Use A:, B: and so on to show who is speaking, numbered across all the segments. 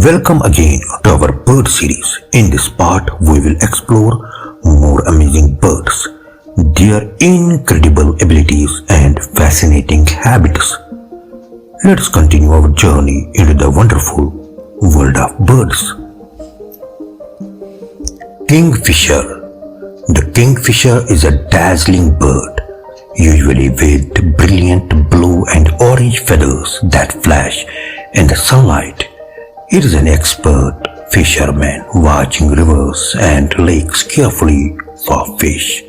A: Welcome again to our bird series. In this part, we will explore more amazing birds, their incredible abilities and fascinating habits. Let's continue our journey into the wonderful world of birds. Kingfisher. The kingfisher is a dazzling bird, usually with brilliant blue and orange feathers that flash in the sunlight. It is an expert fisherman watching rivers and lakes carefully for fish.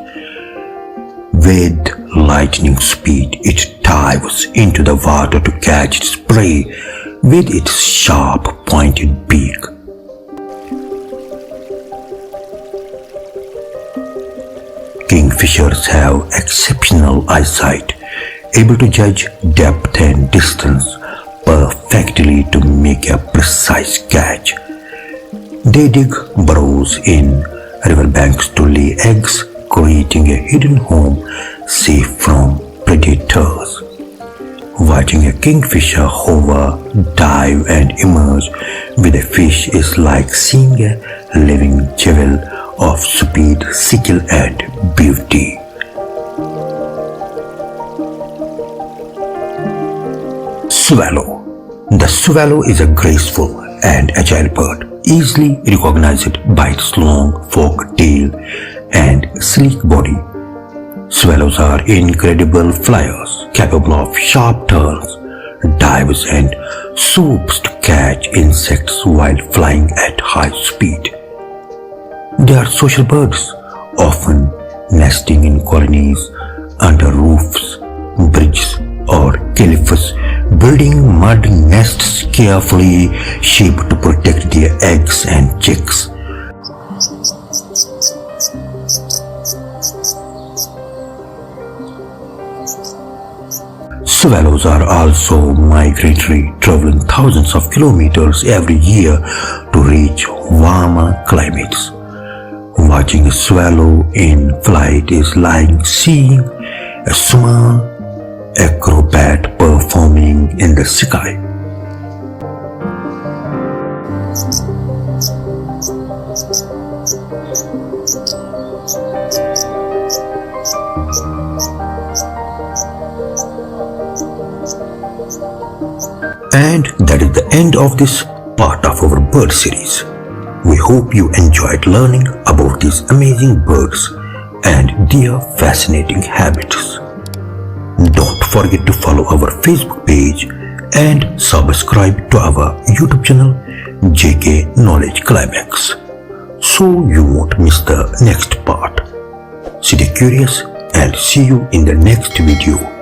A: With lightning speed, it dives into the water to catch its prey with its sharp pointed beak. Kingfishers have exceptional eyesight, able to judge depth and distance perfectly to make a precise catch. They dig burrows in riverbanks to lay eggs, creating a hidden home safe from predators. Watching a kingfisher hover, dive and emerge with a fish is like seeing a living jewel of speed, skill and beauty. Swallow. The swallow is a graceful and agile bird, easily recognized by its long forked tail and sleek body. Swallows are incredible flyers, capable of sharp turns, dives and swoops to catch insects while flying at high speed. They are social birds, often nesting in colonies under roofs, bridges or cliffs, building mud nests carefully shaped to protect their eggs and chicks. Swallows are also migratory, traveling thousands of kilometers every year to reach warmer climates. Watching a swallow in flight is like seeing a small acrobat performing in the sky. And that is the end of this part of our bird series. We hope you enjoyed learning about these amazing birds and their fascinating habits. Don't forget to follow our Facebook page and subscribe to our YouTube channel JK Knowledge Climax so you won't miss the next part. Stay curious and see you in the next video.